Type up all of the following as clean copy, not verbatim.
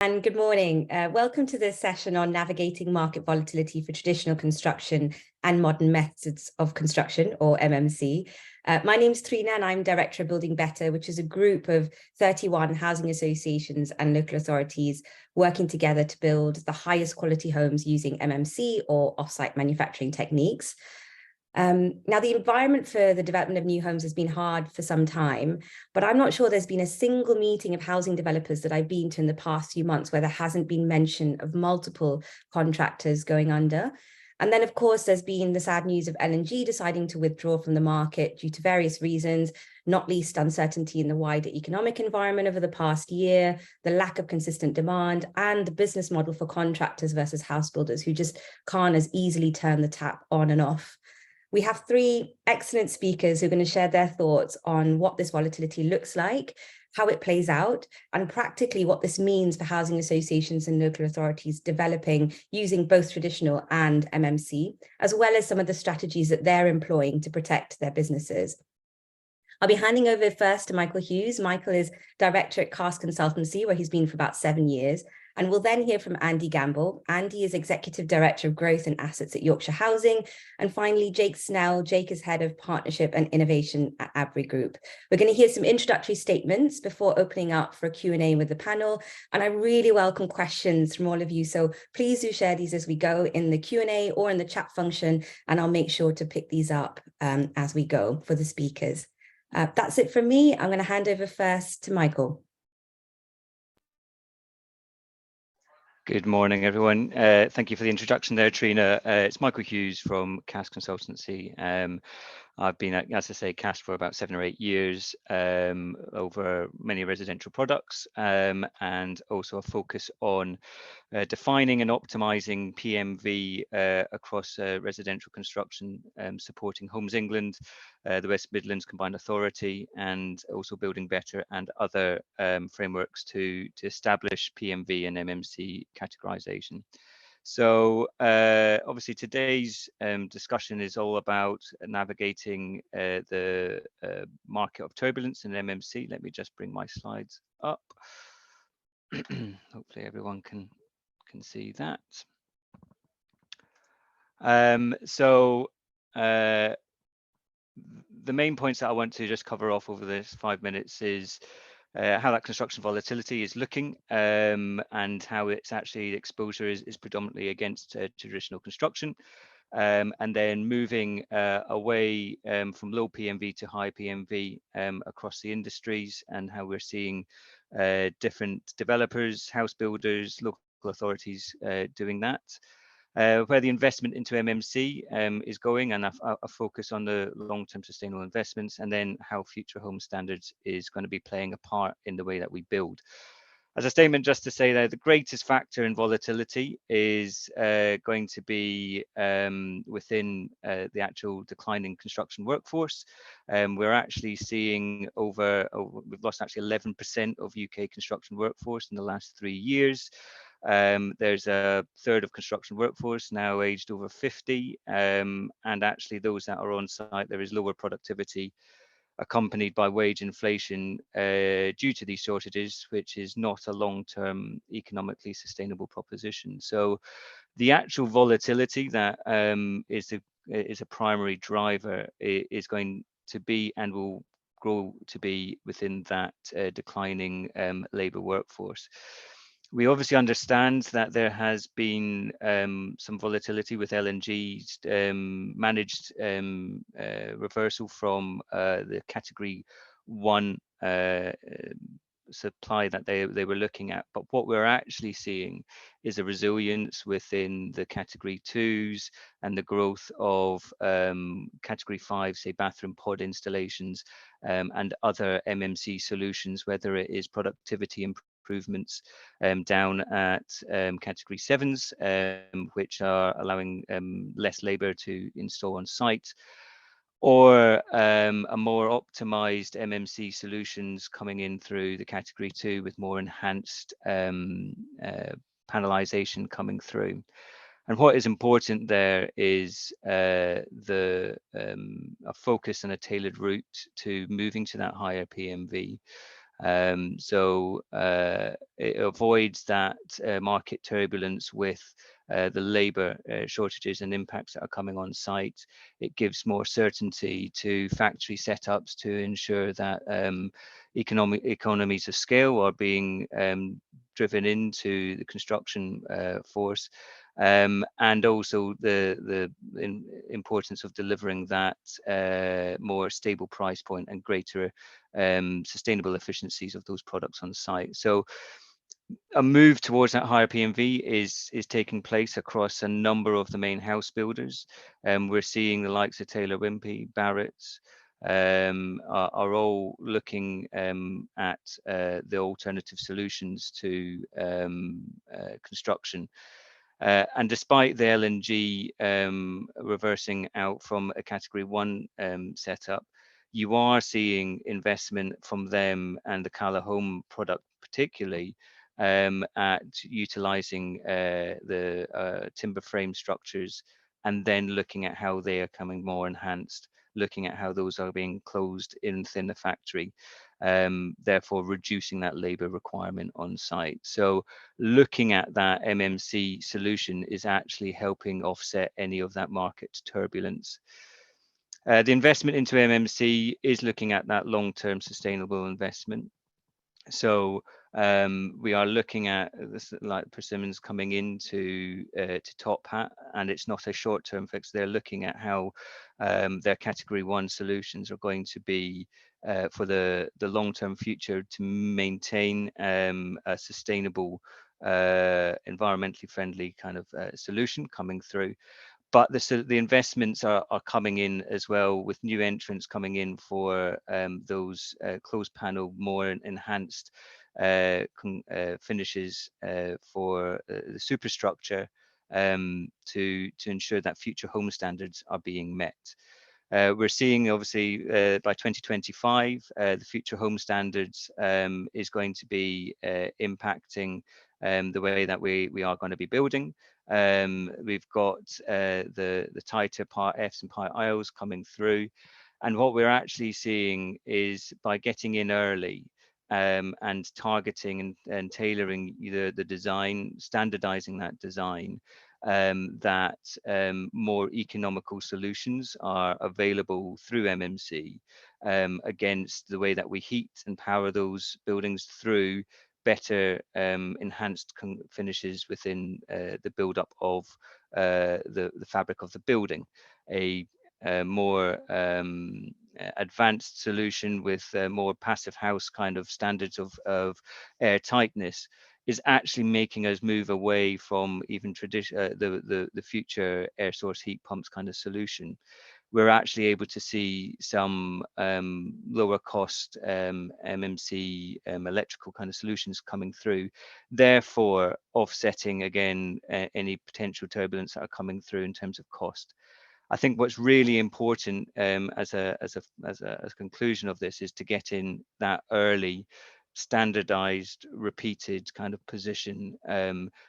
And good morning. Welcome to this session on navigating market volatility for traditional construction and modern methods of construction, or MMC. My name is Trina and I'm Director of Building Better, which is a group of 31 housing associations and local authorities working together to build the highest quality homes using MMC or off-site manufacturing techniques. Now, the environment for the development of new homes has been hard for some time, but I'm not sure there's been a single meeting of housing developers that I've been to in the past few months where there hasn't been mention of multiple contractors going under. And then, of course, there's been the sad news of LNG deciding to withdraw from the market due to various reasons, not least uncertainty in the wider economic environment over the past year, the lack of consistent demand, and the business model for contractors versus house builders who just can't as easily turn the tap on and off. We have three excellent speakers who are going to share their thoughts on what this volatility looks like, how it plays out, and practically what this means for housing associations and local authorities developing using both traditional and MMC, as well as some of the strategies that they're employing to protect their businesses. I'll be handing over first to Michael Hughes. Michael is director at Cast Consultancy, where he's been for about 7 years. And we'll then hear from Andy Gamble. Andy is Executive Director of Growth and Assets at Yorkshire Housing. And finally, Jake Snell. Jake is Head of Partnership and Innovation at Abry Group. We're going to hear some introductory statements before opening up for a Q&A with the panel. And I really welcome questions from all of you. So please do share these as we go in the Q&A or in the chat function. And I'll make sure to pick these up as we go for the speakers. That's it from me. I'm going to hand over first to Michael. Good morning, everyone. Thank you for the introduction there, Trina. It's Michael Hughes from Cast Consultancy. I've been at, as I say, Cast for about 7 or 8 years, over many residential products, and also a focus on defining and optimizing PMV across residential construction, supporting Homes England, the West Midlands Combined Authority, and also Building Better and other frameworks to establish PMV and MMC categorization. So obviously today's discussion is all about navigating the market of turbulence in MMC. Let me just bring my slides up. Hopefully everyone can see that. The main points that I want to just cover off over this 5 minutes is how that construction volatility is looking, and how it's actually exposure is predominantly against traditional construction, and then moving away from low PMV to high PMV across the industries, and how we're seeing different developers, house builders, local authorities doing that. Where the investment into MMC is going, and a focus on the long-term sustainable investments, and then how future home standards is going to be playing a part in the way that we build. As a statement, just to say that the greatest factor in volatility is going to be within the actual declining construction workforce. We're actually seeing we've lost actually 11% of UK construction workforce in the last 3 years. There's a third of construction workforce now aged over 50, and actually those that are on site, there is lower productivity accompanied by wage inflation due to these shortages, which is not a long-term economically sustainable proposition. So the actual volatility that is a primary driver is going to be and will grow to be within that declining labour workforce. We obviously understand that there has been some volatility with LNG's managed reversal from the category 1 supply that they were looking at. But what we're actually seeing is a resilience within the category 2s and the growth of category 5, say bathroom pod installations, and other MMC solutions, whether it is productivity improvements down at category 7s, which are allowing less labour to install on site, or a more optimized MMC solutions coming in through the category 2 with more enhanced panelization coming through. And what is important there is a focus and a tailored route to moving to that higher PMV. So it avoids that market turbulence with the labour shortages and impacts that are coming on site. It gives more certainty to factory setups to ensure that economies of scale are being driven into the construction force, and also the importance of delivering that more stable price point and greater sustainable efficiencies of those products on site. So a move towards that higher PMV is taking place across a number of the main house builders. We're seeing the likes of Taylor Wimpey, Barratt's, are all looking at the alternative solutions to construction. And despite the LNG reversing out from a category 1 setup, you are seeing investment from them and the Cala Home product particularly at utilizing the timber frame structures, and then looking at how they are coming more enhanced, looking at how those are being closed in within the factory, therefore reducing that labor requirement on site. So looking at that MMC solution is actually helping offset any of that market turbulence. The investment into MMC is looking at that long-term sustainable investment. So we are looking at this, like persimmons coming into to Top Hat, and it's not a short-term fix. They're looking at how their category 1 solutions are going to be for the long-term future to maintain a sustainable, environmentally friendly kind of solution coming through. But the investments are coming in as well, with new entrants coming in for those closed panel, more enhanced finishes for the superstructure, to ensure that future home standards are being met. We're seeing, obviously, by 2025, the future home standards is going to be impacting the way that we are going to be building. We've got the tighter Part Fs and Part Is coming through. And what we're actually seeing is, by getting in early and targeting and tailoring the design, standardizing that design, that more economical solutions are available through MMC against the way that we heat and power those buildings through better enhanced finishes within the build-up of the fabric of the building. A more advanced solution with more passive house kind of standards of air tightness is actually making us move away from even the future air source heat pumps kind of solution. We're actually able to see some lower cost MMC electrical kind of solutions coming through, therefore offsetting again any potential turbulence that are coming through in terms of cost. I think what's really important as a conclusion of this is to get in that early, standardized, repeated kind of position,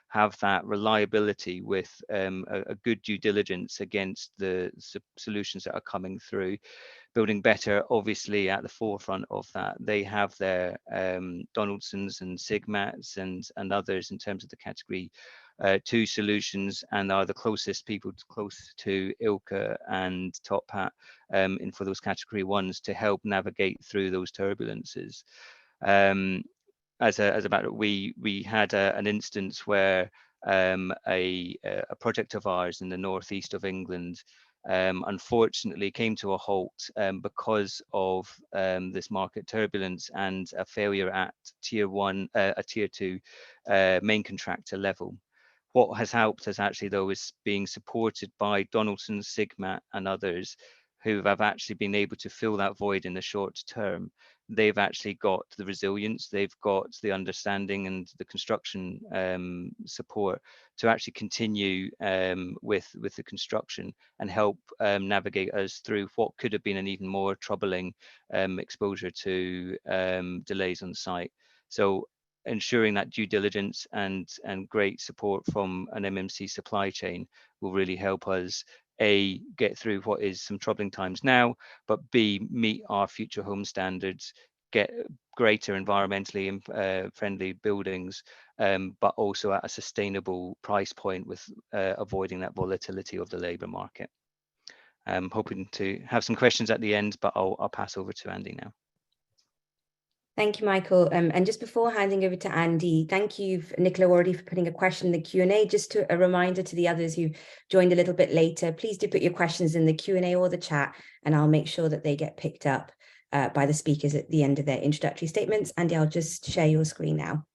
have that reliability with a good due diligence against the solutions that are coming through. Building Better, obviously at the forefront of that. They have their Donaldsons and Sigmats and others in terms of the category 2 solutions, and are the closest people close to Ilka and Top Hat for those category 1s to help navigate through those turbulences. As a matter, we had an instance where a project of ours in the northeast of England unfortunately came to a halt because of this market turbulence and a failure at tier 2 main contractor level. What has helped us actually, though, is being supported by Donaldson, Sigma and others who have actually been able to fill that void in the short term. They've actually got the resilience, they've got the understanding and the construction support to actually continue with the construction and help navigate us through what could have been an even more troubling exposure to delays on site. So ensuring that due diligence and great support from an MMC supply chain will really help us, A, get through what is some troubling times now, but B, meet our future home standards, get greater environmentally friendly buildings, but also at a sustainable price point with avoiding that volatility of the labour market. I'm hoping to have some questions at the end, but I'll pass over to Andy now. Thank you, Michael. And just before handing over to Andy, thank you, Nicola, already for putting a question in the Q&A. Just a reminder to the others who joined a little bit later, please do put your questions in the Q&A or the chat, and I'll make sure that they get picked up by the speakers at the end of their introductory statements. Andy, I'll just share your screen now.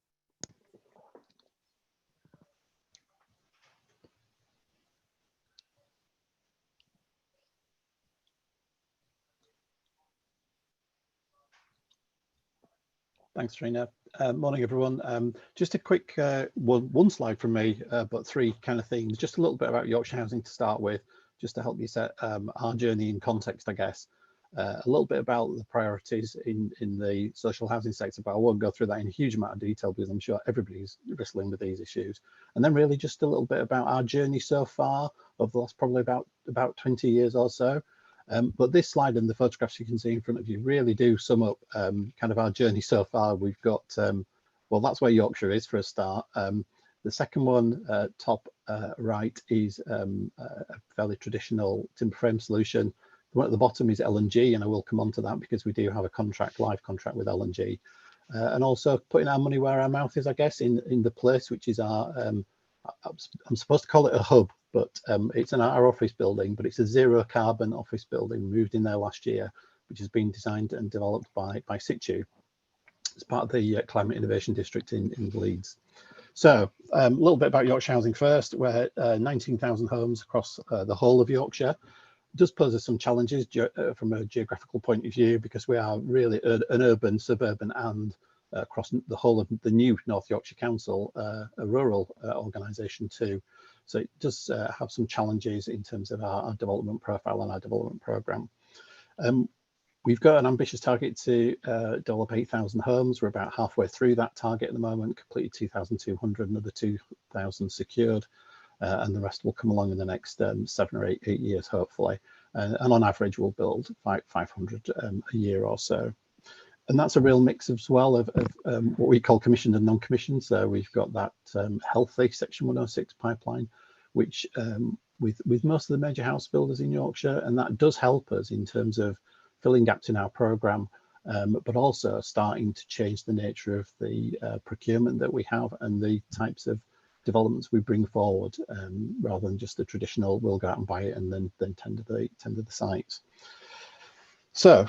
Thanks, Trina. Morning, everyone. Just a quick one slide from me, but three kind of themes. Just a little bit about Yorkshire Housing to start with, just to help you set our journey in context, I guess. A little bit about the priorities in the social housing sector, but I won't go through that in a huge amount of detail because I'm sure everybody's wrestling with these issues. And then really just a little bit about our journey so far over the last probably about 20 years or so. But this slide and the photographs you can see in front of you really do sum up kind of our journey so far. We've got, well, that's where Yorkshire is for a start. The second one, top right, is a fairly traditional timber frame solution. The one at the bottom is L&G, and I will come on to that because we do have a live contract with L&G. And also putting our money where our mouth is, I guess, in the place, which is our, I'm supposed to call it a hub, but it's our office building, but it's a zero carbon office building. We moved in there last year, which has been designed and developed by Situ. It's part of the Climate Innovation District in Leeds. So a little bit about Yorkshire Housing first. We're 19,000 homes across the whole of Yorkshire. It does pose us some challenges from a geographical point of view, because we are really an urban, suburban, and across the whole of the new North Yorkshire Council, a rural organisation too. So it does have some challenges in terms of our development profile and our development programme. We've got an ambitious target to develop 8,000 homes. We're about halfway through that target at the moment, completed 2,200, another 2,000 secured, and the rest will come along in the next 7 or 8 years, hopefully. And on average, we'll build 500 a year or so. And that's a real mix as well of what we call commissioned and non-commissioned. So we've got that healthy Section 106 pipeline, which with most of the major house builders in Yorkshire, and that does help us in terms of filling gaps in our programme, but also starting to change the nature of the procurement that we have and the types of developments we bring forward, rather than just the traditional we'll go out and buy it and then tender the sites. So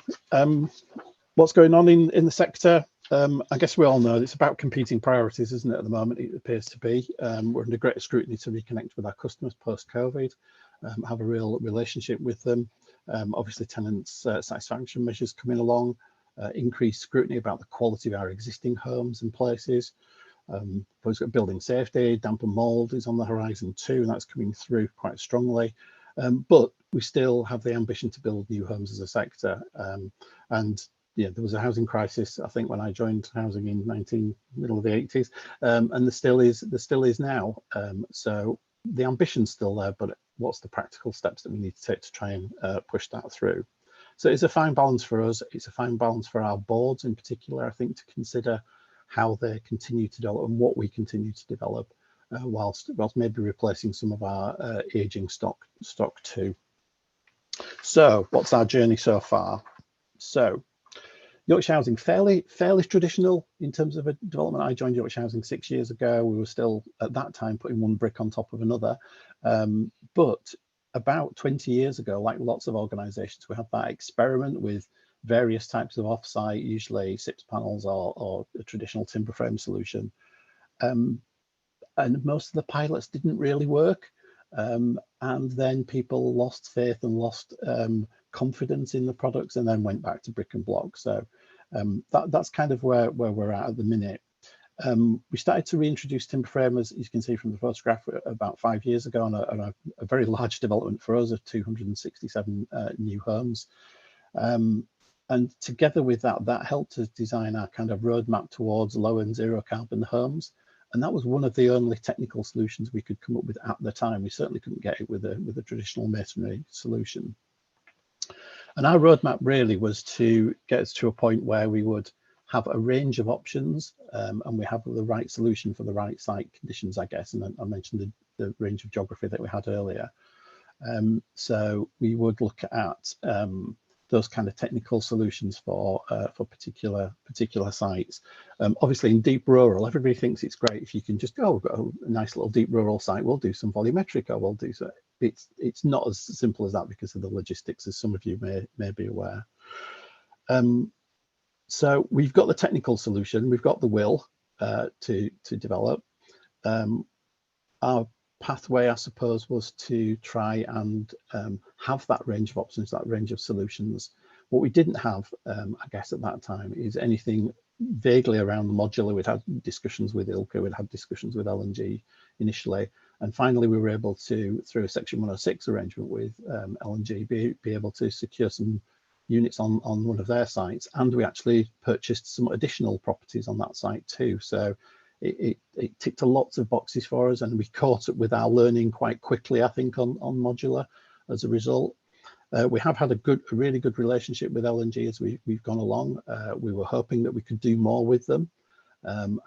what's going on in the sector? I guess we all know it's about competing priorities, isn't it? At the moment, it appears to be. We're under greater scrutiny to reconnect with our customers post-COVID, have a real relationship with them. Obviously, tenants' satisfaction measures coming along, increased scrutiny about the quality of our existing homes and places. We've got building safety, damp and mould is on the horizon too, and that's coming through quite strongly. But we still have the ambition to build new homes as a sector. And yeah, there was a housing crisis, I think, when I joined housing in middle of the 80s, and there still is now. So the ambition's still there, but what's the practical steps that we need to take to try and push that through? So it's a fine balance for us. It's a fine balance for our boards in particular, I think, to consider how they continue to develop and what we continue to develop, whilst maybe replacing some of our aging stock too. So what's our journey so far? So Yorkshire Housing, fairly traditional in terms of a development. I joined Yorkshire Housing 6 years ago. We were still at that time putting one brick on top of another. But about 20 years ago, like lots of organisations, we had that experiment with various types of offsite, usually SIPS panels or a traditional timber frame solution. And most of the pilots didn't really work. And then people lost faith and lost confidence in the products, and then went back to brick and block. So that's kind of where we're at the minute. We started to reintroduce timber frame, as you can see from the photograph, about 5 years ago on a very large development for us of 267 new homes. And together with that helped us design our kind of roadmap towards low and zero carbon homes. And that was one of the only technical solutions we could come up with at the time. We certainly couldn't get it with a traditional masonry solution. And our roadmap really was to get us to a point where we would have a range of options, and we have the right solution for the right site conditions, I guess. And I mentioned the range of geography that we had earlier. So we would look at those kind of technical solutions for particular sites. Obviously, in deep rural, everybody thinks it's great if you can just go, we've got a nice little deep rural site, we'll do some volumetric, or we'll do so. It's not as simple as that because of the logistics, as some of you may be aware. So we've got the technical solution, we've got the will to develop. Our pathway, I suppose, was to try and have that range of options, that range of solutions. What we didn't have, I guess, at that time is anything vaguely around the modular. We'd had discussions with ILCA, we'd had discussions with L&G initially, and finally we were able to, through a Section 106 arrangement with L&G, be able to secure some units on one of their sites, and we actually purchased some additional properties on that site too. So it ticked a lot of boxes for us, and we caught up with our learning quite quickly, I think, on modular as a result. We have had a really good relationship with L&G as we've gone along. We were hoping that we could do more with them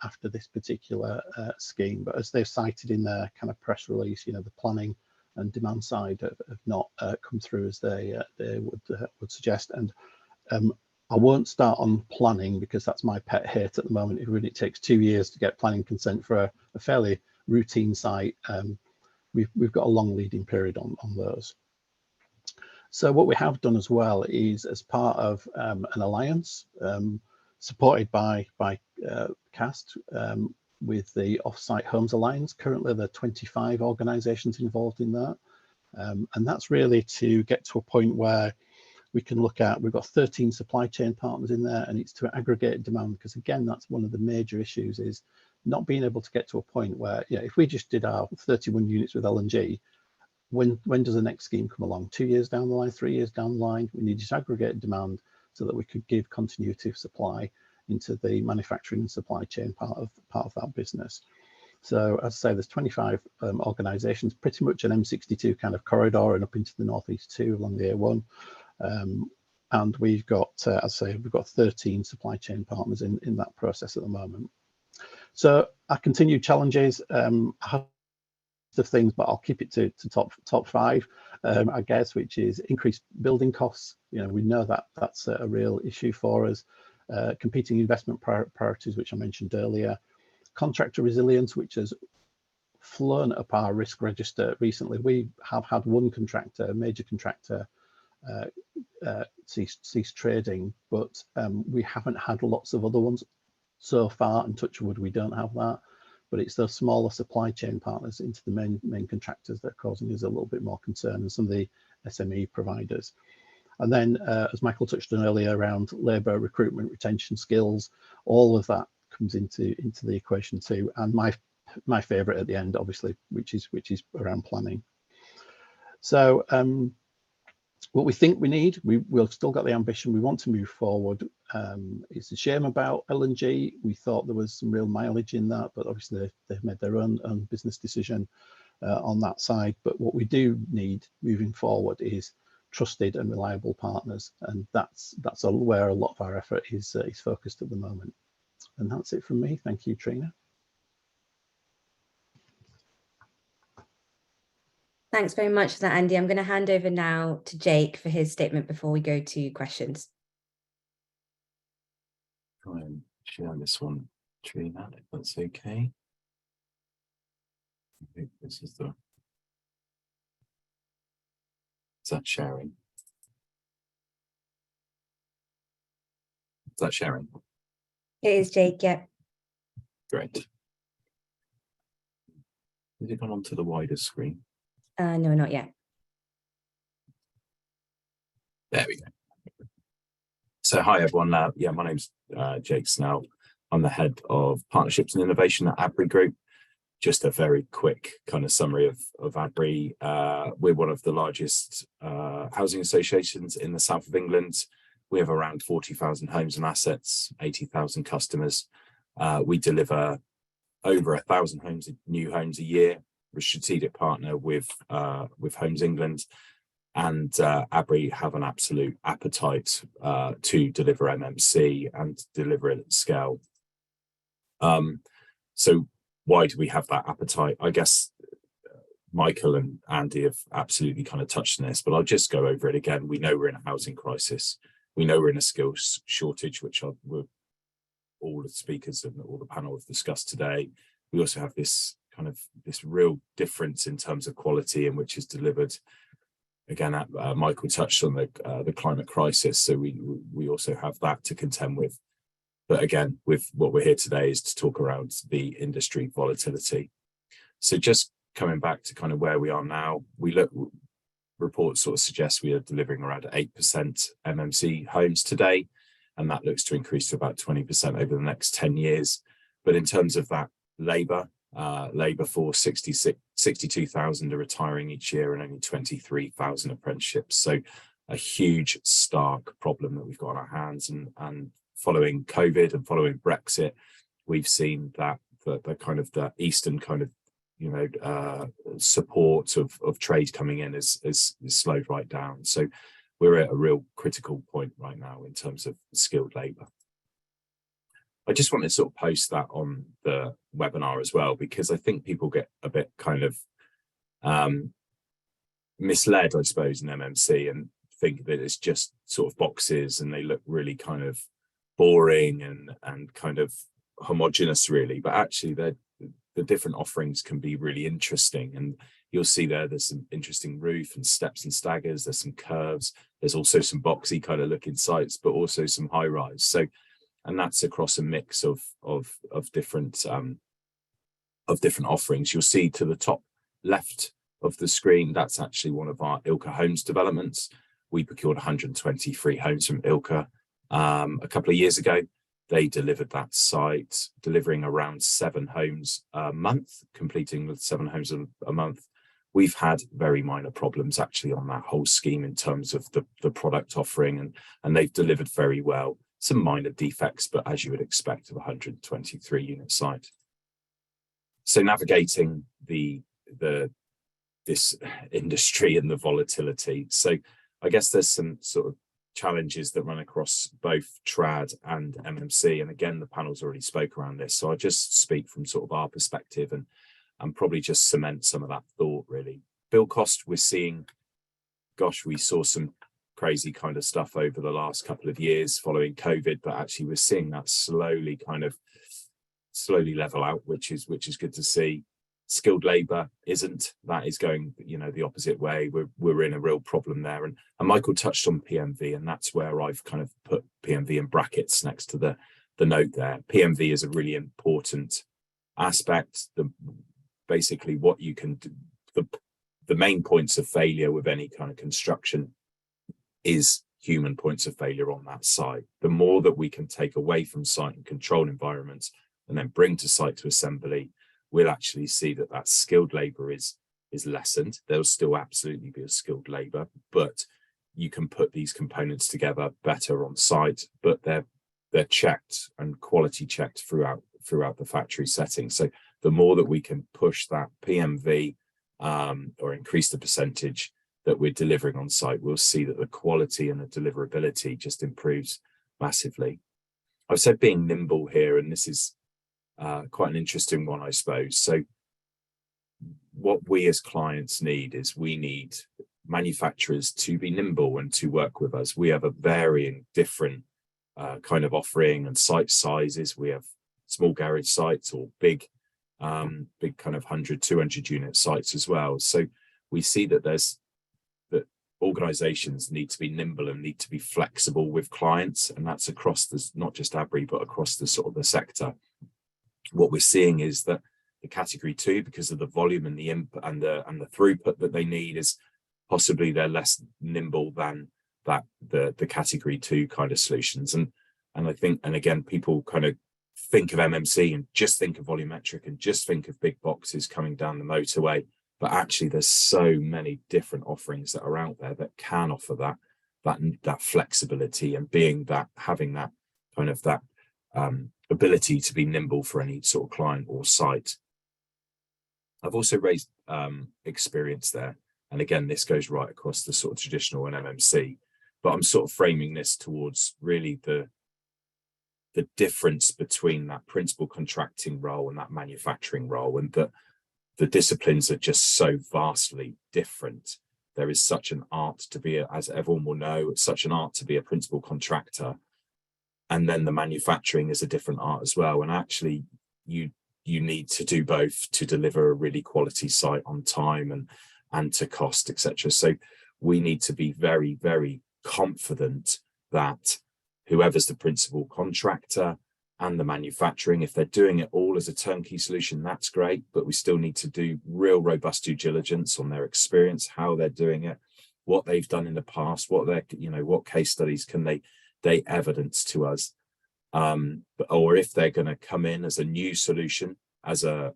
after this particular scheme, but as they've cited in their kind of press release, you know, the planning and demand side have not come through as they would suggest. And I won't start on planning because that's my pet hate at the moment. It takes 2 years to get planning consent for a fairly routine site. We've got a long leading period on those. So what we have done as well is, as part of an alliance supported by CAST with the Off-Site Homes Alliance. Currently there are 25 organisations involved in that, and that's really to get to a point where we can look at, we've got 13 supply chain partners in there, and it's to aggregate demand, because again, that's one of the major issues, is not being able to get to a point where, yeah, if we just did our 31 units with L&G, when does the next scheme come along? 2 years down the line, 3 years down the line? We need to aggregate demand so that we could give continuity of supply into the manufacturing and supply chain part of that business. So as I say, there's 25 organisations, pretty much an M62 kind of corridor, and up into the northeast too, along the A1. And we've got, as I say, we've got 13 supply chain partners in that process at the moment. So our continued challenges, I have of things, but I'll keep it to top five, I guess, which is increased building costs. You know, we know that that's a real issue for us. Competing investment priorities, which I mentioned earlier. Contractor resilience, which has flown up our risk register recently. We have had one contractor, a major contractor, cease trading, but we haven't had lots of other ones so far, and touch wood, we don't have that. But it's those smaller supply chain partners into the main contractors that are causing us a little bit more concern, and some of the SME providers. And then, as Michael touched on earlier, around labour recruitment, retention, skills, all of that comes into the equation too. And my favourite at the end, obviously, which is around planning. So what we think we need, we've still got the ambition, we want to move forward. It's a shame about L&G. We thought there was some real mileage in that, but obviously they've made their own business decision on that side. But what we do need moving forward is trusted and reliable partners, and that's where a lot of our effort is focused at the moment. And that's it from me. Thank you, Trina. Thanks very much for that, Andy. I'm going to hand over now to Jake for his statement before we go to questions. Try and share this one, Trina, if that's okay. I think this is the... Is that sharing? Is that sharing? It is, Jake, yeah. Great. Has it gone onto the wider screen? No, not yet. There we go. So hi everyone. Yeah, my name's Jake Snell. I'm the head of partnerships and innovation at Abri Group. Just a very quick kind of summary of Abri. We're one of the largest housing associations in the south of England. We have around 40,000 homes and assets, 80,000 customers. We deliver over 1,000 homes, new homes a year. We're a strategic partner with Homes England. and ABRI have an absolute appetite to deliver MMC and deliver it at scale. So why do we have that appetite? I guess Michael and Andy have absolutely kind of touched on this, but I'll just go over it again. We know we're in a housing crisis. We know we're in a skills shortage, which all the speakers and all the panel have discussed today. We also have this real difference in terms of quality in which is delivered. Again, Michael touched on the climate crisis, so we also have that to contend with. But again, with what we're here today is to talk around the industry volatility. So just coming back to kind of where we are now, reports sort of suggest we are delivering around 8% MMC homes today, and that looks to increase to about 20% over the next 10 years. But in terms of that labour force, 62,000 are retiring each year and only 23,000 apprenticeships. So a huge, stark problem that we've got on our hands. And following COVID and following Brexit, we've seen that the Eastern support of trade coming in is slowed right down. So we're at a real critical point right now in terms of skilled labour. I just want to sort of post that on the webinar as well, because I think people get a bit kind of misled, I suppose, in MMC and think that it's just sort of boxes and they look really kind of boring and kind of homogenous, really. But actually, the different offerings can be really interesting. And you'll see there's some interesting roof and steps and staggers. There's some curves. There's also some boxy kind of looking sites, but also some high rise. So, and that's across a mix of different offerings. You'll see to the top left of the screen, that's actually one of our Ilka Homes developments. We procured 123 homes from Ilka a couple of years ago. They delivered that site, delivering around 7 homes a month, completing with 7 homes a month. We've had very minor problems actually on that whole scheme in terms of the product offering, and they've delivered very well. Some minor defects, but as you would expect of a 123 unit site. So navigating this industry and the volatility. So I guess there's some sort of challenges that run across both trad and MMC. And again, the panel's already spoke around this. So I'll just speak from sort of our perspective and probably just cement some of that thought, really. Build cost, we're seeing, gosh, we saw some crazy kind of stuff over the last couple of years following COVID, but actually we're seeing that slowly level out, which is good to see. Skilled labour isn't, that is going, the opposite way. We're in a real problem there. And Michael touched on PMV, and that's where I've kind of put PMV in brackets next to the note there. PMV is a really important aspect. Basically what you can do, the main points of failure with any kind of construction is human points of failure on that site. The more that we can take away from site and control environments and then bring to site to assembly, we'll actually see that skilled labour is lessened. There'll still absolutely be a skilled labour, but you can put these components together better on site, but they're checked and quality checked throughout the factory setting. So the more that we can push that PMV or increase the percentage that we're delivering on site, we'll see that the quality and the deliverability just improves massively. I've said being nimble here, and this is quite an interesting one, I suppose. So what we as clients need is we need manufacturers to be nimble and to work with us. We have a varying different kind of offering and site sizes. We have small garage sites or big kind of 100, 200 unit sites as well. So we see that organizations need to be nimble and need to be flexible with clients, and that's across this, not just ABRI, but across the sort of the sector. What we're seeing is that the category 2, because of the volume and the input and the throughput that they need, is possibly they're less nimble than the category 2 kind of solutions. And I think, and again, people kind of think of MMC and just think of volumetric and just think of big boxes coming down the motorway. But actually, there's so many different offerings that are out there that can offer that flexibility and having that kind of ability to be nimble for any sort of client or site. I've also raised experience there. And again, this goes right across the sort of traditional and MMC, but I'm sort of framing this towards really the difference between that principal contracting role and that manufacturing role, and that the disciplines are just so vastly different. There is such an art to be, as everyone will know, such an art to be a principal contractor. And then the manufacturing is a different art as well. And actually, you need to do both to deliver a really quality site on time and to cost, etc. So we need to be very, very confident that whoever's the principal contractor and the manufacturing, if they're doing it all as a turnkey solution, that's great, but we still need to do real robust due diligence on their experience, how they're doing it, what they've done in the past, what what case studies can they evidence to us, or if they're going to come in as a new solution as a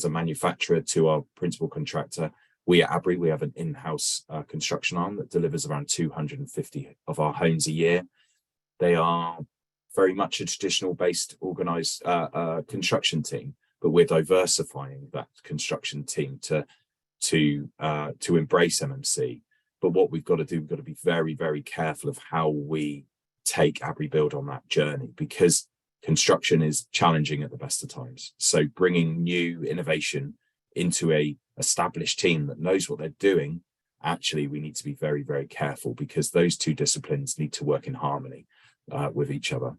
manufacturer to our principal contractor. We at ABRI, we have an in-house construction arm that delivers around 250 of our homes a year. They are very much a traditional based organized construction team, but we're diversifying that construction team to embrace MMC. But what we've got to do, we've got to be very, very careful of how we take ABRI Build on that journey, because construction is challenging at the best of times. So bringing new innovation into a established team that knows what they're doing, actually we need to be very, very careful, because those two disciplines need to work in harmony with each other.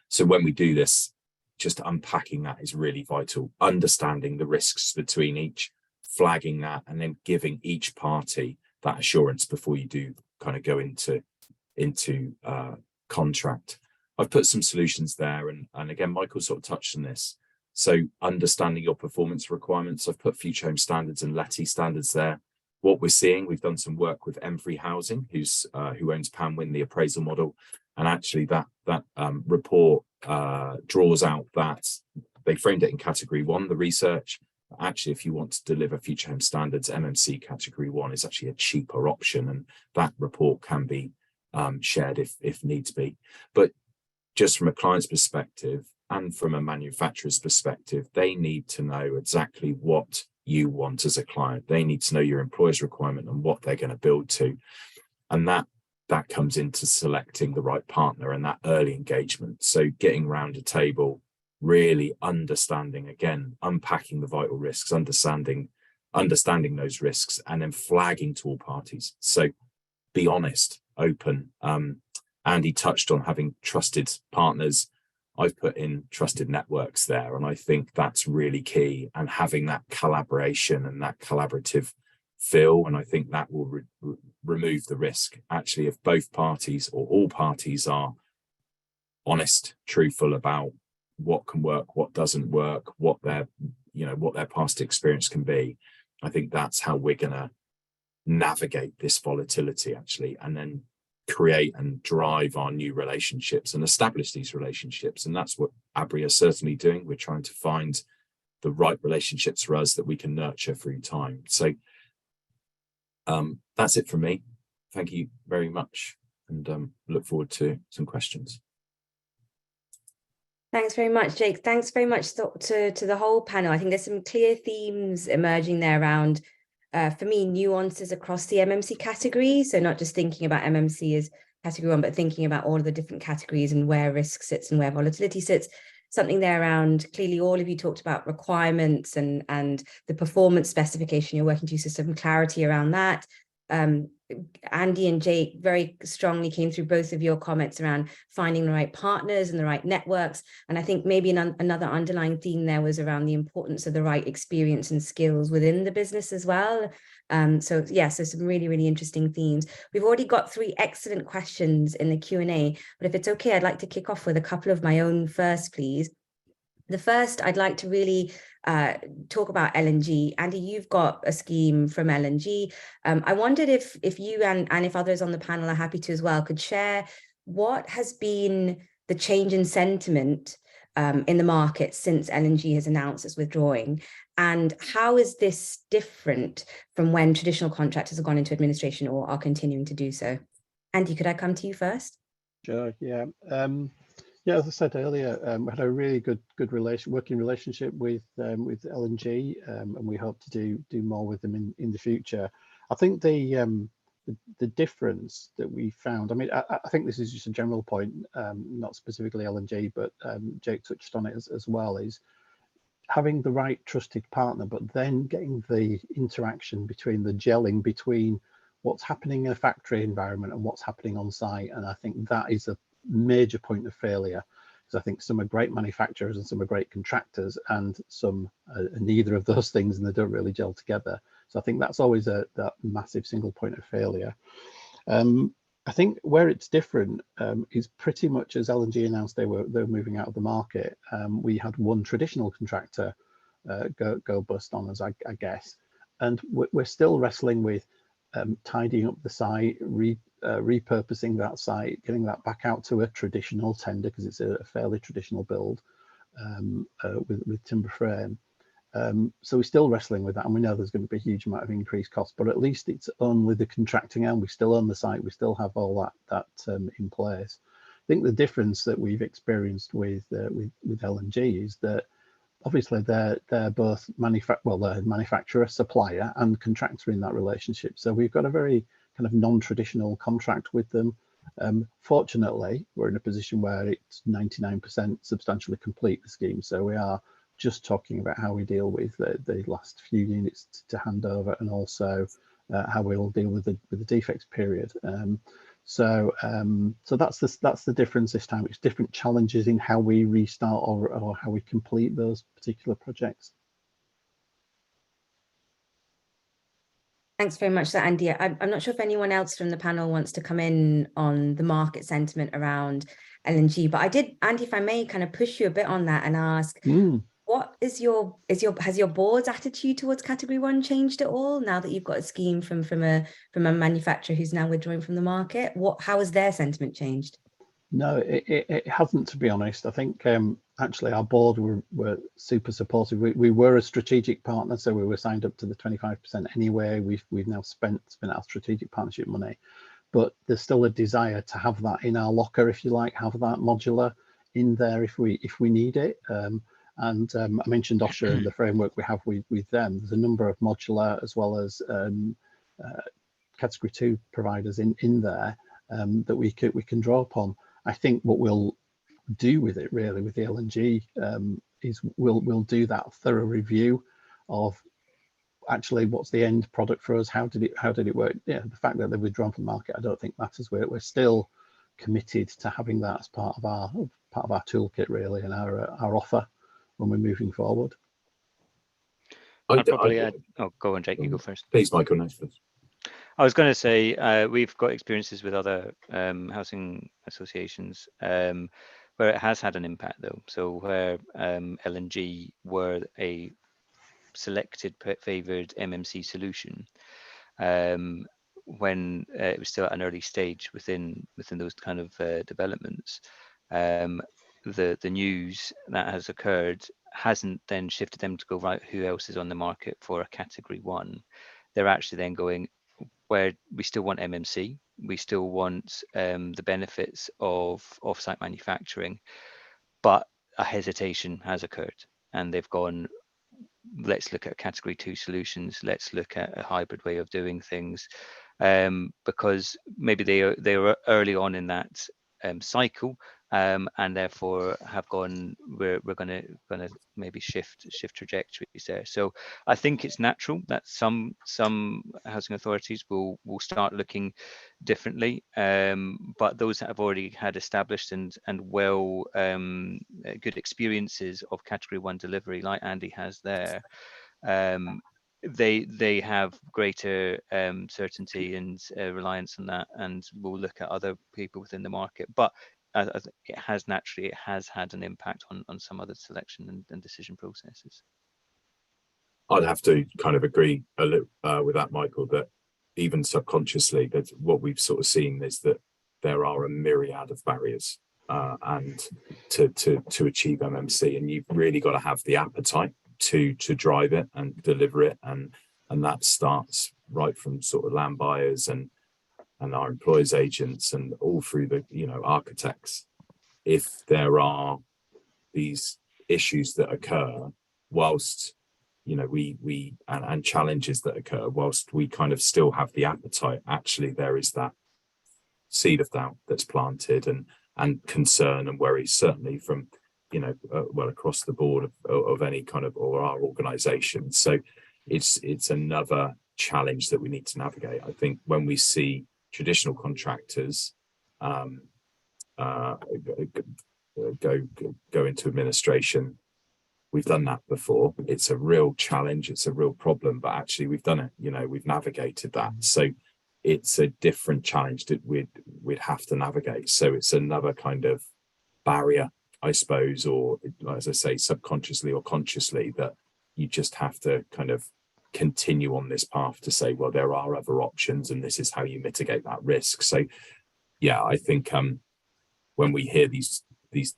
So when we do this, just unpacking that is really vital, understanding the risks between each, flagging that, and then giving each party that assurance before you do kind of go into contract. I've put some solutions there, and again, Michael sort of touched on this. So understanding your performance requirements, I've put future home standards and LETI standards there. What we're seeing, we've done some work with M3 Housing, who owns Panwin, the appraisal model, and actually that report draws out that they framed it in category 1, the research. Actually, if you want to deliver future home standards, MMC category 1 is actually a cheaper option, and that report can be shared if needs be. But just from a client's perspective and from a manufacturer's perspective, they need to know exactly what you want as a client. They need to know your employer's requirement and what they're going to build to. And that comes into selecting the right partner and that early engagement. So getting around a table, really understanding, again, unpacking the vital risks, understanding those risks, and then flagging to all parties. So be honest, open. Andy touched on having trusted partners. I've put in trusted networks there, and I think that's really key, and having that collaboration and that collaborative feel, and I think that will remove the risk. Actually, if both parties or all parties are honest, truthful about what can work, what doesn't work, what their past experience can be, I think that's how we're going to navigate this volatility, actually, and then create and drive our new relationships and establish these relationships. And that's what ABRI is certainly doing. We're trying to find the right relationships for us that we can nurture through time. So that's it from me. Thank you very much, and look forward to some questions. Thanks very much, Jake. Thanks very much to the whole panel. I think there's some clear themes emerging there around, for me, nuances across the MMC category. So not just thinking about MMC as category 1, but thinking about all of the different categories and where risk sits and where volatility sits. Something there around, clearly all of you talked about requirements and the performance specification you're working to, so some clarity around that. Andy and Jake very strongly came through both of your comments around finding the right partners and the right networks. And I think maybe another underlying theme there was around the importance of the right experience and skills within the business as well. So some really, really interesting themes. We've already got 3 excellent questions in the Q&A, but if it's okay, I'd like to kick off with a couple of my own first, please. The first, I'd like to really talk about LNG. Andy, you've got a scheme from LNG. I wondered if you and if others on the panel are happy to as well, could share what has been the change in sentiment in the market since LNG has announced it's withdrawing, and how is this different from when traditional contractors have gone into administration or are continuing to do so? Andy, could I come to you first? Sure, yeah. Yeah, as I said earlier, we had a really good working relationship with LNG, and we hope to do more with them in the future. I think the difference that we found, I mean, I think this is just a general point, not specifically LNG, but Jake touched on it as well, is having the right trusted partner, but then getting the interaction between the gelling between what's happening in a factory environment and what's happening on site. And I think that is a major point of failure, because I think some are great manufacturers and some are great contractors, and some are neither of those things, and they don't really gel together. So I think that's always that massive single point of failure. I think where it's different is pretty much as LNG announced they were moving out of the market. We had one traditional contractor go bust on us, I guess, and we're still wrestling with tidying up the site, repurposing that site, getting that back out to a traditional tender, because it's a fairly traditional build with timber frame. So we're still wrestling with that, and we know there's going to be a huge amount of increased cost, but at least it's only the contracting end. We still own the site, we still have all that in place. I think the difference that we've experienced with LNG is that obviously they're both they're manufacturer, supplier, and contractor in that relationship. So we've got a very kind of non-traditional contract with them. Fortunately, we're in a position where it's 99% substantially complete, the scheme. So we are just talking about how we deal with the last few units to hand over, and also how we will deal with the defects period. So that's the difference this time. It's different challenges in how we restart or how we complete those particular projects. Thanks very much for that, Andy. I'm not sure if anyone else from the panel wants to come in on the market sentiment around LNG, but I did, Andy, if I may kind of push you a bit on that and ask, what has your board's attitude towards Category 1 changed at all now that you've got a scheme from a manufacturer who's now withdrawing from the market? How has their sentiment changed? No, it hasn't, to be honest. I think actually our board were super supportive. We were a strategic partner, so we were signed up to the 25% anyway. We've now spent our strategic partnership money, but there's still a desire to have that in our locker, if you like, have that modular in there if we need it. And I mentioned OSHA and the framework we have with them. There's a number of modular as well as Category 2 providers in there that we can draw upon. I think what we'll do with it, really, with the LNG, is we'll do that thorough review of actually what's the end product for us. How did it work? Yeah, the fact that they've withdrawn from the market, I don't think matters. We're still committed to having that as part of our toolkit, really, and our offer when we're moving forward. I'd probably add. Oh, go on, Jake. You go first. Please, Michael. Next, please. I was going to say we've got experiences with other housing associations where it has had an impact, though. So where LNG were a selected favoured MMC solution when it was still at an early stage within those kind of developments. The news that has occurred hasn't then shifted them to go, right, who else is on the market for a Category 1? They're actually then going, where we still want MMC, we still want the benefits of off-site manufacturing, but a hesitation has occurred, and they've gone, let's look at Category 2 solutions, let's look at a hybrid way of doing things, because maybe they were early on in that cycle, and therefore have gone, we're gonna maybe shift trajectories there. So I think it's natural that some housing authorities will start looking differently, but those that have already had established and well good experiences of Category 1 delivery, like Andy has there, they have greater certainty and reliance on that, and will look at other people within the market. But it has had an impact on some other selection and decision processes. I'd have to kind of agree a little with that, Michael, that even subconsciously, that what we've sort of seen is that there are a myriad of barriers and to achieve MMC, and you've really got to have the appetite to drive it and deliver it, and that starts right from sort of land buyers and our employers agents, and all through the architects. if there are these issues that occur whilst, you know, and challenges that occur whilst we kind of still have the appetite, actually there is that seed of doubt that's planted, and concern and worry, certainly from, you know, well, across the board of any kind of, or our organization. So it's another challenge that we need to navigate. I think when we see traditional contractors go into administration, we've done that before. It's a real challenge, it's a real problem, but actually we've done it, you know, we've navigated that. So it's a different challenge that we'd have to navigate. So it's another kind of barrier, I suppose, or as I say, subconsciously or consciously, that you just have to kind of continue on this path to say, well, there are other options and this is how you mitigate that risk. So yeah, I think when we hear these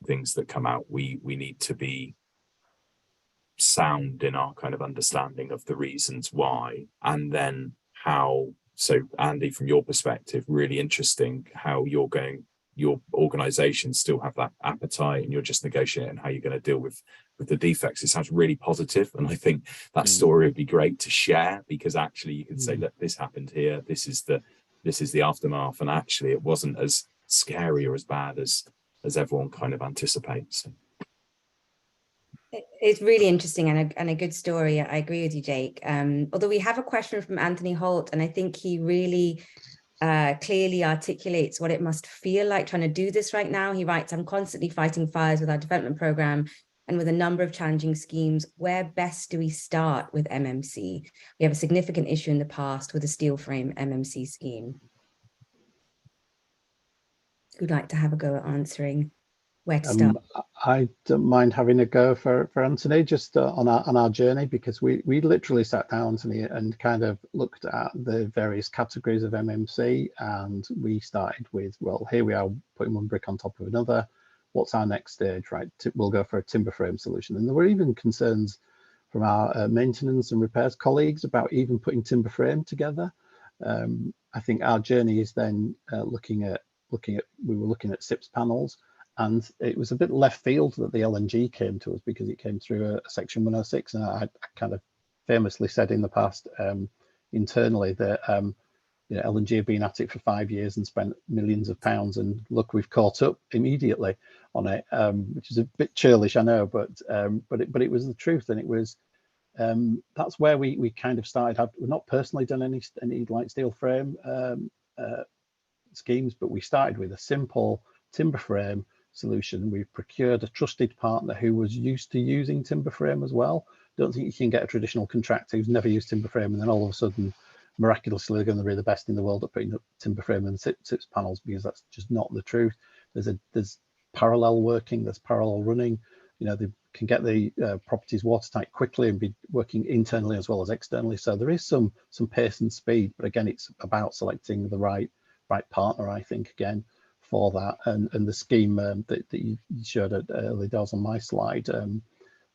things that come out, we need to be sound in our kind of understanding of the reasons why, and then how. So Andy, from your perspective, really interesting how your organization still have that appetite, and you're just negotiating how you're going to deal with the defects. It sounds really positive, and I think that story would be great to share, because actually you can say, look, this happened here, this is the aftermath, and actually it wasn't as scary or as bad as everyone kind of anticipates. It's really interesting and a good story. I agree with you, Jake. Although we have a question from Anthony Holt, and I think he really clearly articulates what it must feel like trying to do this right now. He writes, I'm constantly fighting fires with our development program and with a number of challenging schemes. Where best do we start with MMC? We have a significant issue in the past with a steel frame MMC scheme. Who'd like to have a go at answering where to start? I don't mind having a go for Anthony, just on our journey, because we literally sat down, Anthony, and kind of looked at the various categories of MMC, and we started with, well, here we are putting one brick on top of another. What's our next stage, right? We'll go for a timber frame solution. And there were even concerns from our maintenance and repairs colleagues about even putting timber frame together. I think our journey is then we were looking at SIPS panels. And it was a bit left field that the LNG came to us, because it came through a section 106. And I kind of famously said in the past internally that you know, LNG have been at it for 5 years and spent millions of pounds, and look, we've caught up immediately on it, which is a bit churlish, I know, but it was the truth, and it was that's where we kind of started. We've not personally done any light steel frame schemes, but we started with a simple timber frame solution. We've procured a trusted partner who was used to using timber frame as well. Don't think you can get a traditional contractor who's never used timber frame and then all of a sudden miraculously they're going to be the best in the world at putting up timber frame and SIPS panels, because that's just not the truth. There's parallel working, there's parallel running. You know, they can get the properties watertight quickly and be working internally as well as externally. So there is some pace and speed, but again, it's about selecting the right partner, I think, again, for that. And the scheme that you showed at early doors on my slide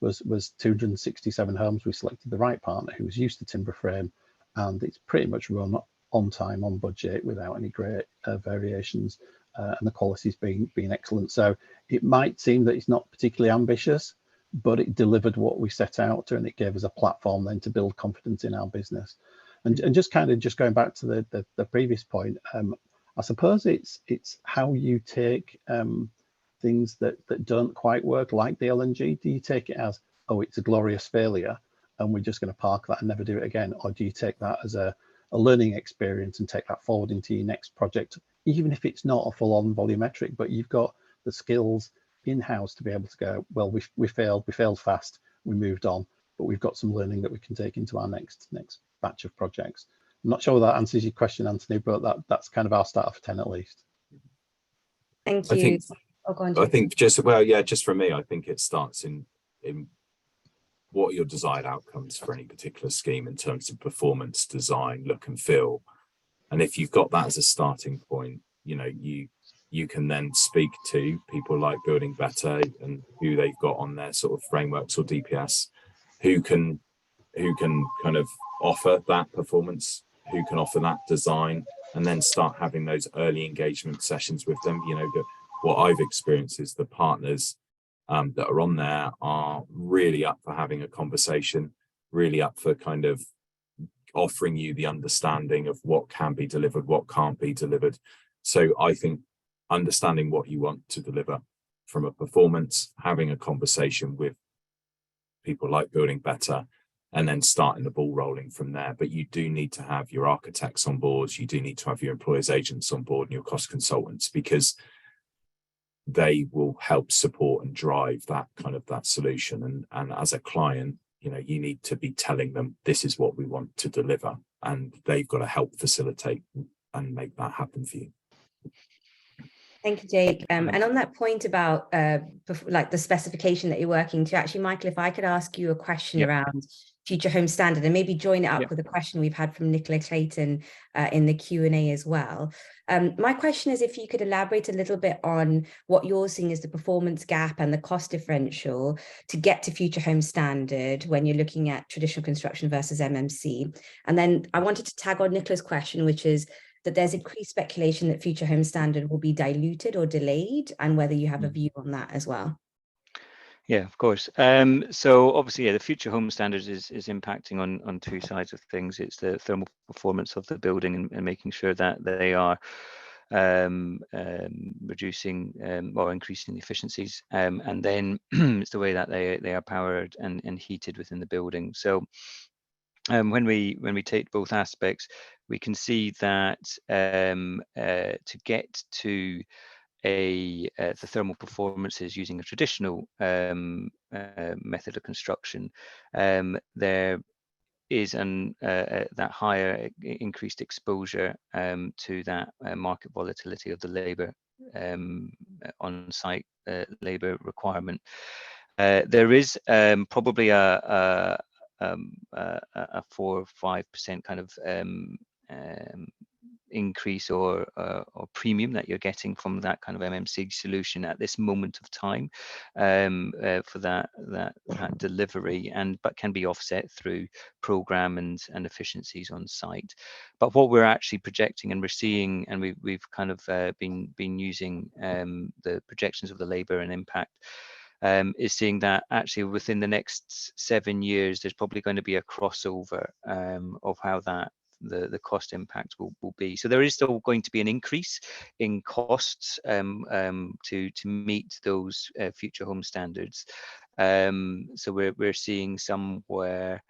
was 267 homes. We selected the right partner who was used to timber frame, and it's pretty much run on time, on budget, without any great variations, and the quality's been excellent. So it might seem that it's not particularly ambitious, but it delivered what we set out to, and it gave us a platform then to build confidence in our business. And just going back to the previous point, I suppose it's how you take things that don't quite work, like the LNG. Do you take it as, oh, it's a glorious failure and we're just going to park that and never do it again? Or do you take that as a learning experience and take that forward into your next project, even if it's not a full-on volumetric, but you've got the skills in-house to be able to go, well, we failed fast, we moved on, but we've got some learning that we can take into our next batch of projects. I'm not sure that answers your question, Anthony, but that's kind of our start of 10 at least. Thank you. I think just for me, I think it starts in what are your desired outcomes for any particular scheme in terms of performance, design, look and feel. And if you've got that as a starting point, you know, you can then speak to people like Building Better and who they've got on their sort of frameworks or DPS, who can kind of offer that performance, who can offer that design, and then start having those early engagement sessions with them. You know, what I've experienced is the partners that are on there are really up for having a conversation, really up for kind of offering you the understanding of what can be delivered, what can't be delivered. So I think understanding what you want to deliver from a performance, having a conversation with people like Building Better, and then starting the ball rolling from there. But you do need to have your architects on board, you do need to have your employers agents on board and your cost consultants, because they will help support and drive that kind of that solution. And as a client, you know, you need to be telling them this is what we want to deliver, and they've got to help facilitate and make that happen for you. Thank you, Jake. And on that point about like the specification that you're working to, actually, Michael, if I could ask you a question around Future Home Standard, and maybe join it up with a question we've had from Nicola Clayton in the Q&A as well. My question is if you could elaborate a little bit on what you're seeing as the performance gap and the cost differential to get to Future Home Standard when you're looking at traditional construction versus MMC. And then I wanted to tag on Nicola's question, which is that there's increased speculation that Future Home Standard will be diluted or delayed, and whether you have a view on that as well. Yeah, of course. So obviously, the Future Home Standards is impacting on two sides of things. It's the thermal performance of the building and making sure that they are reducing or increasing the efficiencies, and then it's the way that they are powered and heated within the building. So when we take both aspects, we can see that to get to the thermal performances using a traditional method of construction, there is that higher increased exposure to that market volatility of the labour on-site labour requirement. There is probably a 4 or 5% kind of increase or premium that you're getting from that kind of MMC solution at this moment of time for that delivery, but can be offset through program and efficiencies on site. But what we're actually projecting, and we're seeing, and we've kind of been using the projections of the labour and impact, is seeing that actually within the next 7 years, there's probably going to be a crossover of how that the cost impact will be. So there is still going to be an increase in costs to meet those Future Home Standards. So we're seeing somewhere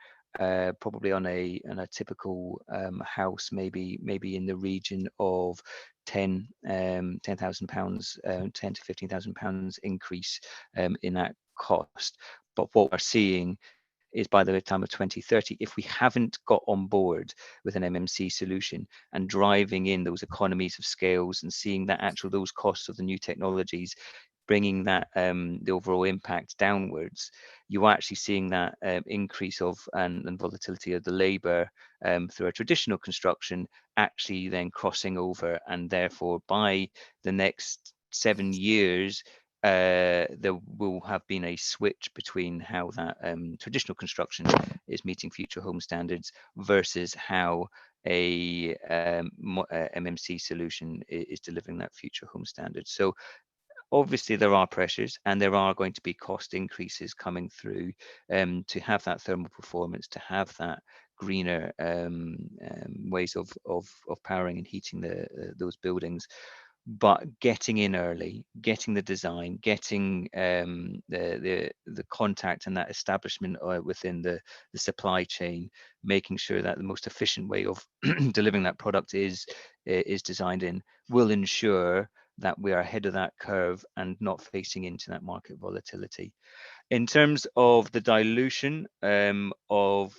probably on a typical house, maybe in the region of £10,000, £10,000 to £15,000 increase in that cost. But what we're seeing is by the time of 2030, if we haven't got on board with an MMC solution and driving in those economies of scales and seeing that those costs of the new technologies, bringing that the overall impact downwards, you're actually seeing that increase of and volatility of the labour through a traditional construction actually then crossing over, and therefore by the next 7 years, there will have been a switch between how that traditional construction is meeting Future Home Standards versus how a MMC solution is delivering that Future Home Standard. So obviously there are pressures and there are going to be cost increases coming through to have that thermal performance, to have that greener ways of powering and heating those buildings. But getting in early, getting the design, getting the contact and that establishment within the supply chain, making sure that the most efficient way of delivering that product is designed in, will ensure that we are ahead of that curve and not facing into that market volatility. In terms of the dilution of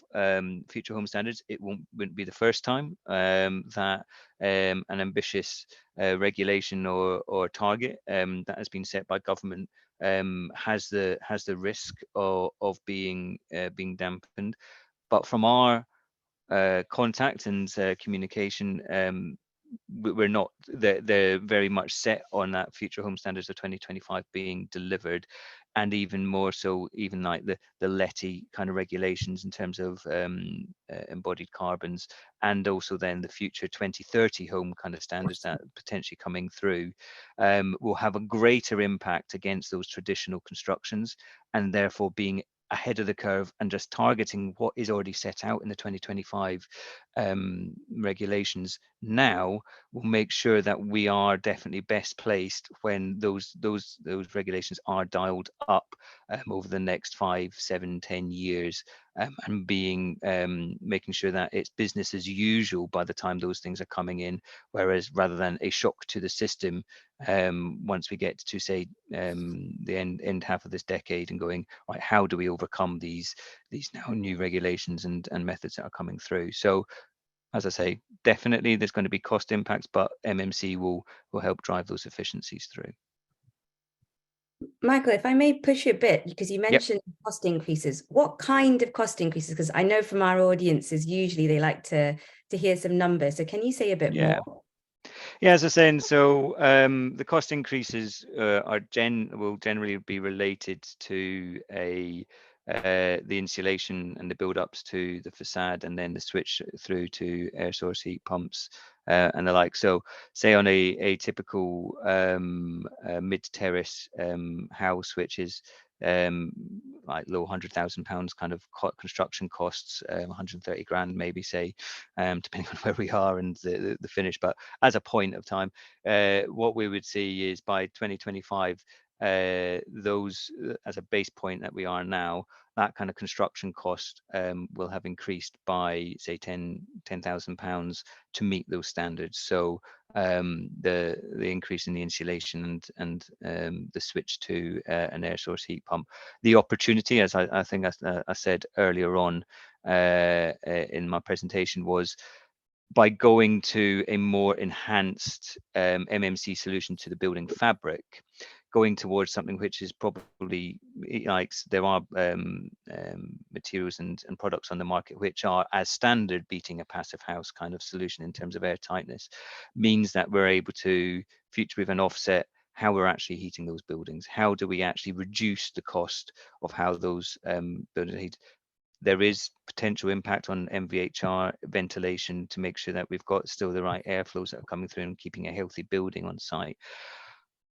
Future Home Standards, it wouldn't be the first time that an ambitious regulation or target that has been set by government has the risk of being dampened. But from our contact and communication, we're not, they're very much set on that future home standards of 2025 being delivered, and even more so, even like the LETI kind of regulations in terms of embodied carbons, and also then the future 2030 home kind of standards that potentially coming through will have a greater impact against those traditional constructions, and therefore being ahead of the curve and just targeting what is already set out in the 2025 regulations now will make sure that we are definitely best placed when those regulations are dialed up over the next 5, 7, 10 years, and being making sure that it's business as usual by the time those things are coming in, whereas rather than a shock to the system once we get to say the end half of this decade and going, right, how do we overcome these now new regulations and methods that are coming through. So as I say, definitely there's going to be cost impacts, but MMC will help drive those efficiencies through. Michael, if I may push you a bit, because you mentioned cost increases. What kind of cost increases? Because I know from our audiences, usually they like to hear some numbers. So can you say a bit more? Yeah, as I was saying, so the cost increases will generally be related to the insulation and the build-ups to the facade, and then the switch through to air source heat pumps and the like. So say on a typical mid-terrace house, which is like low £100,000 kind of construction costs, 130 grand maybe, say, depending on where we are and the finish. But as a point of time, what we would see is by 2025, those as a base point that we are now, that kind of construction cost will have increased by say £10,000 to meet those standards. So the increase in the insulation and the switch to an air source heat pump, the opportunity, as I think I said earlier on in my presentation, was by going to a more enhanced MMC solution to the building fabric, going towards something which is probably, like, there are materials and products on the market which are as standard beating a passive house kind of solution in terms of air tightness, means that we're able to future-proof and offset how we're actually heating those buildings. How do we actually reduce the cost of how those buildings heat? There is potential impact on MVHR ventilation to make sure that we've got still the right airflows that are coming through and keeping a healthy building on site.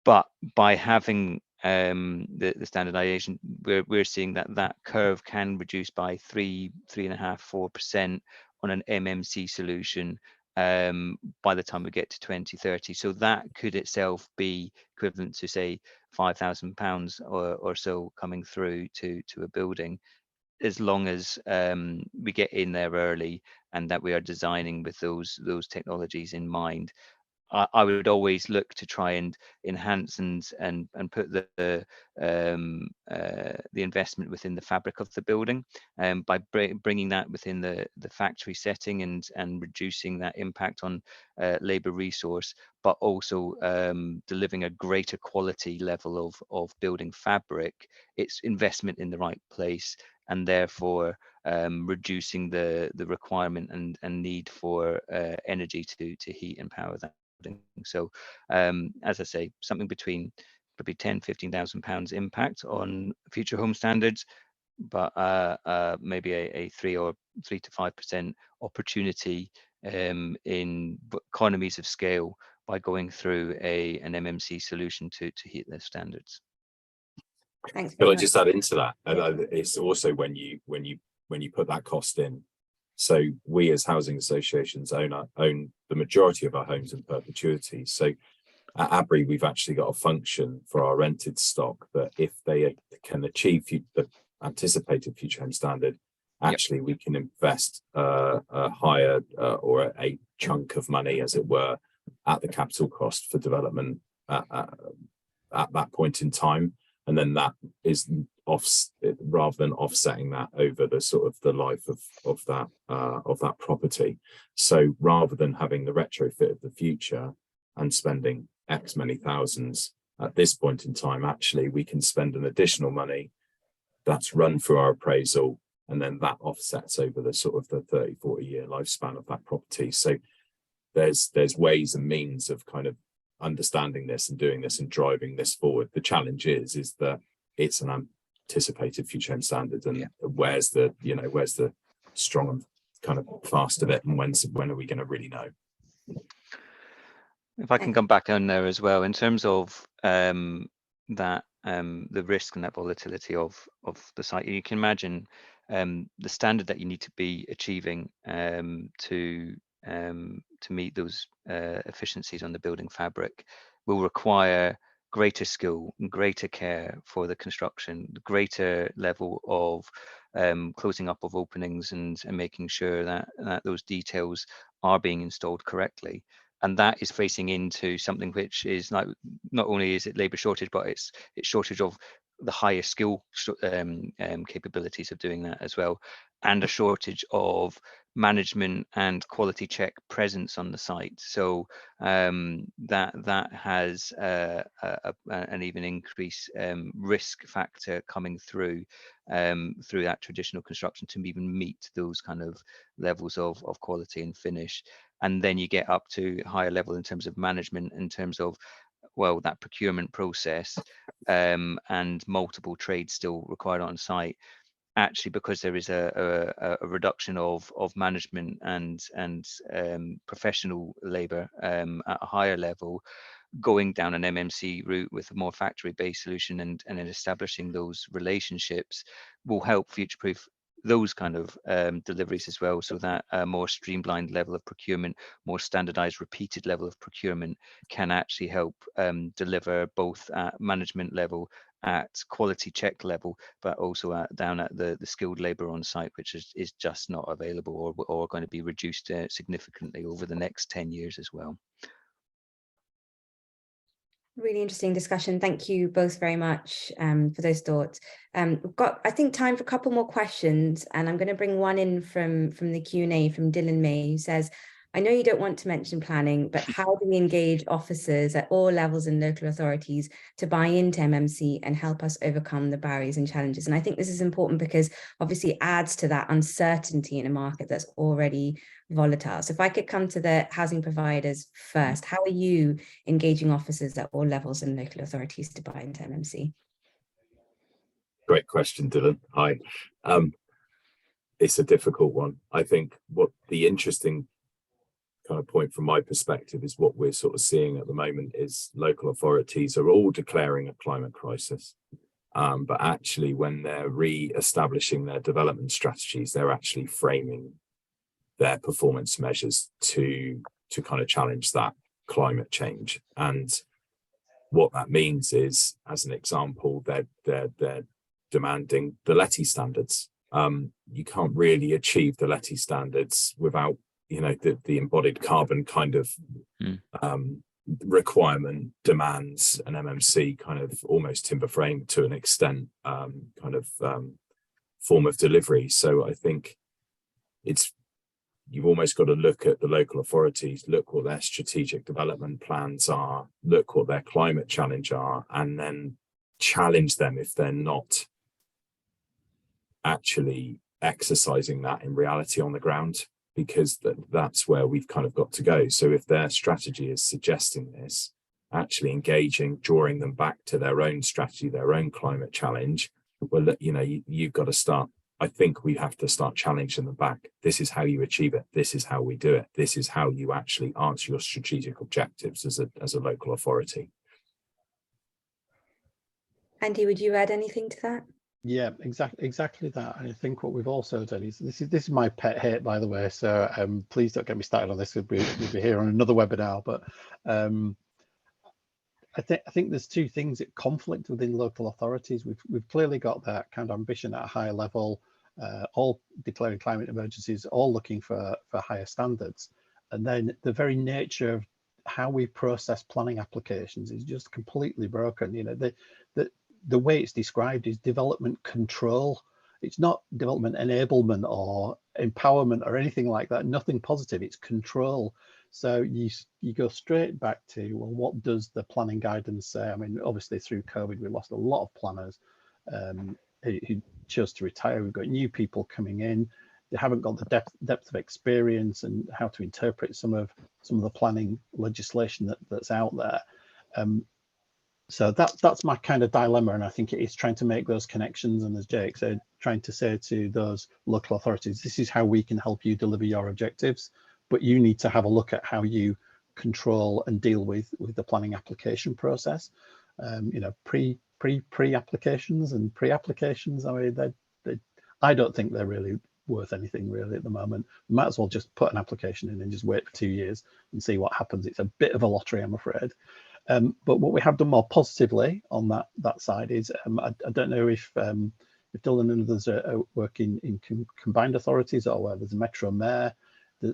But by having the standardization, we're seeing that curve can reduce by 3.5%, 4% on an MMC solution by the time we get to 2030. So that could itself be equivalent to say £5,000 or so coming through to a building, as long as we get in there early and that we are designing with those technologies in mind. I would always look to try and enhance and put the investment within the fabric of the building, by bringing that within the factory setting and reducing that impact on labour resource, but also delivering a greater quality level of building fabric. It's investment in the right place, and therefore reducing the requirement and need for energy to heat and power that. So as I say, something between probably £10,000–15,000 impact on future home standards, but maybe a 3 to 5% opportunity in economies of scale by going through an MMC solution to heat their standards. Thanks. Could I just add into that? It's also when you put that cost in. So we as housing associations own the majority of our homes in perpetuity. So at Abri, we've actually got a function for our rented stock that if they can achieve the anticipated future home standard, actually we can invest a higher or a chunk of money, as it were, at the capital cost for development at that point in time. And then that is rather than offsetting that over the sort of the life of that property. So rather than having the retrofit of the future and spending X many thousands at this point in time, actually we can spend an additional money that's run through our appraisal, and then that offsets over the sort of the 30–40 year lifespan of that property. So there's ways and means of kind of understanding this and doing this and driving this forward. The challenge is that it's an anticipated future end standard, and where's the strong and kind of fast of it, and when are we going to really know? If I can come back on there as well, in terms of that the risk and that volatility of the site, you can imagine the standard that you need to be achieving to meet those efficiencies on the building fabric will require greater skill and greater care for the construction, greater level of closing up of openings and making sure that those details are being installed correctly. And that is facing into something which is not only is it labour shortage, but it's shortage of the highest skill capabilities of doing that as well, and a shortage of management and quality check presence on the site. So that has an even increased risk factor coming through that traditional construction to even meet those kind of levels of quality and finish. And then you get up to higher level in terms of management, in terms of, well, that procurement process and multiple trades still required on site. Actually, because there is a reduction of management and professional labour at a higher level, going down an MMC route with a more factory-based solution and establishing those relationships will help future-proof those kind of deliveries as well, so that a more streamlined level of procurement, more standardized repeated level of procurement can actually help deliver both at management level, at quality check level, but also down at the skilled labor on site, which is just not available or going to be reduced significantly over the next 10 years as well. Really interesting discussion. Thank you both very much for those thoughts. We've got, I think, time for a couple more questions, and I'm going to bring one in from the Q&A from Dylan May, who says, I know you don't want to mention planning, but how do we engage officers at all levels in local authorities to buy into MMC and help us overcome the barriers and challenges? And I think this is important because obviously it adds to that uncertainty in a market that's already volatile. So if I could come to the housing providers first, how are you engaging officers at all levels in local authorities to buy into MMC? Great question, Dylan. Hi. It's a difficult one. I think what the interesting kind of point from my perspective is what we're sort of seeing at the moment is local authorities are all declaring a climate crisis. But actually, when they're re-establishing their development strategies, they're actually framing their performance measures to kind of challenge that climate change. And what that means is, as an example, they're demanding the LETI standards. You can't really achieve the LETI standards without the embodied carbon kind of requirement demands an MMC kind of almost timber frame to an extent form of delivery. So I think you've almost got to look at the local authorities, look what their strategic development plans are, look what their climate challenge are, and then challenge them if they're not actually exercising that in reality on the ground, because that's where we've kind of got to go. So if their strategy is suggesting this, actually engaging, drawing them back to their own strategy, their own climate challenge, well, you've got to start. I think we have to start challenging them back. This is how you achieve it. This is how we do it. This is how you actually answer your strategic objectives as a local authority. Andy, would you add anything to that? Yeah, exactly that. And I think what we've also done is this is my pet hate, by the way. So please don't get me started on this. We'll be here on another webinar. But I think there's two things that conflict within local authorities. We've clearly got that kind of ambition at a higher level, all declaring climate emergencies, all looking for higher standards. And then the very nature of how we process planning applications is just completely broken. The way it's described is development control. It's not development enablement or empowerment or anything like that. Nothing positive. It's control. So you go straight back to, well, what does the planning guidance say? I mean, obviously through COVID, we lost a lot of planners who chose to retire. We've got new people coming in. they haven't got the depth of experience and how to interpret some of the planning legislation that's out there. So that's my kind of dilemma, and I think it is trying to make those connections, and as Jake said, trying to say to those local authorities, this is how we can help you deliver your objectives, but you need to have a look at how you control and deal with the planning application process. You know, pre-applications and pre-applications, I mean, I don't think they're really worth anything really at the moment. We might as well just put an application in and just wait for 2 years and see what happens. It's a bit of a lottery, I'm afraid. But what we have done more positively on that side is, I don't know if Dylan and others are working in combined authorities or where there's a metro mayor.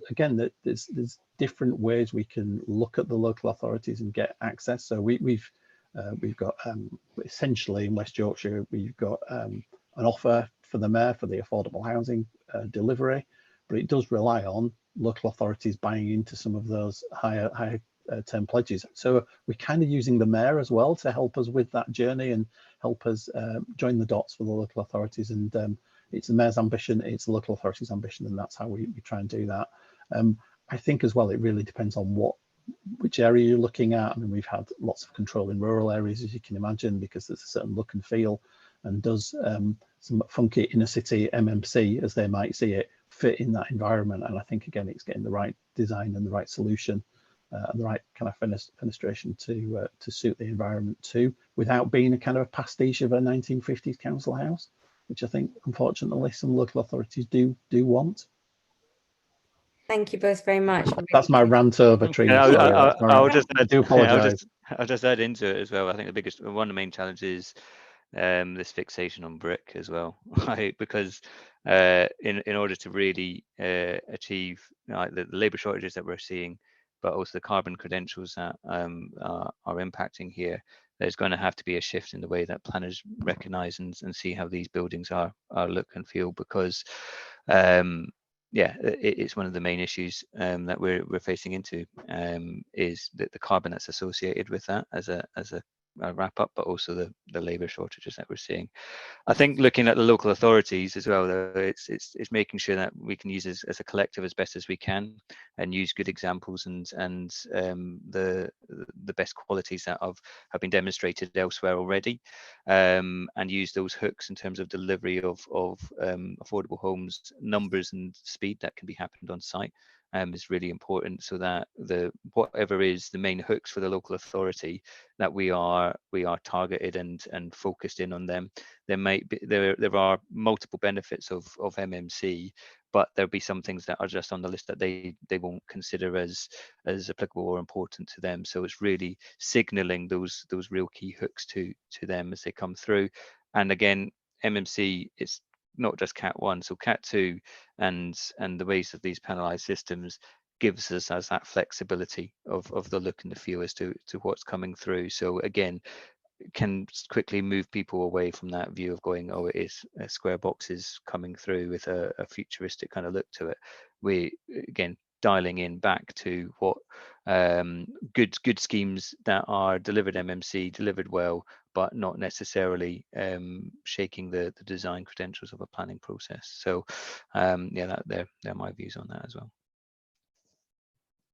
Again, there's different ways we can look at the local authorities and get access. So we've got essentially in West Yorkshire, we've got an offer for the mayor for the affordable housing delivery, but it does rely on local authorities buying into some of those higher term pledges. So we're kind of using the mayor as well to help us with that journey and help us join the dots for the local authorities. And it's the mayor's ambition, it's the local authorities' ambition, and that's how we try and do that. I think as well, it really depends on which area you're looking at. I mean, we've had lots of control in rural areas, as you can imagine, because there's a certain look and feel, and does some funky inner city MMC, as they might see it, fit in that environment. And I think, again, it's getting the right design and the right solution and the right kind of fenestration to suit the environment too, without being a kind of a pastiche of a 1950s council house, which I think, unfortunately, some local authorities do want. Thank you both very much. That's my rant over, Trina. I'll just add into it as well. I think one of the main challenges is this fixation on brick as well, right? Because in order to really achieve the labour shortages that we're seeing, but also the carbon credentials that are impacting here, there's going to have to be a shift in the way that planners recognise and see how these buildings are look and feel, because it's one of the main issues that we're facing into, is the carbon that's associated with that as a wrap up, but also the labour shortages that we're seeing. I think looking at the local authorities as well, though, it's making sure that we can use as a collective as best as we can, and use good examples and the best qualities that have been demonstrated elsewhere already, and use those hooks in terms of delivery of affordable homes, numbers and speed that can be happened on site. Is really important, so that whatever is the main hooks for the local authority, that we are targeted and focused in on them. There are multiple benefits of MMC, but there'll be some things that are just on the list that they won't consider as applicable or important to them. So it's really signalling those real key hooks to them as they come through. And again, MMC is not just Cat 1, so Cat 2 and the ways of these panelized systems gives us as that flexibility of the look and the feel as to what's coming through. So again, can quickly move people away from that view of going, oh, it is square boxes coming through with a futuristic kind of look to it. We again dialing in back to what good schemes that are delivered MMC, delivered well, but not necessarily shaking the design credentials of a planning process. So they're my views on that as well.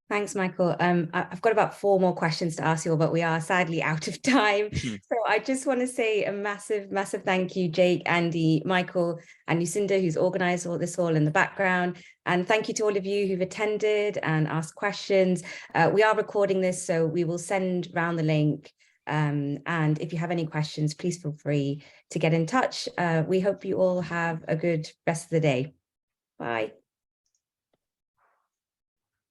Thanks, Michael. I've got about 4 more questions to ask you all, but we are sadly out of time. So I just want to say a massive thank you, Jake, Andy, Michael, and Lucinda, who's organised all this in the background. And thank you to all of you who've attended and asked questions. We are recording this, so we will send round the link. And if you have any questions, please feel free to get in touch. We hope you all have a good rest of the day. Bye.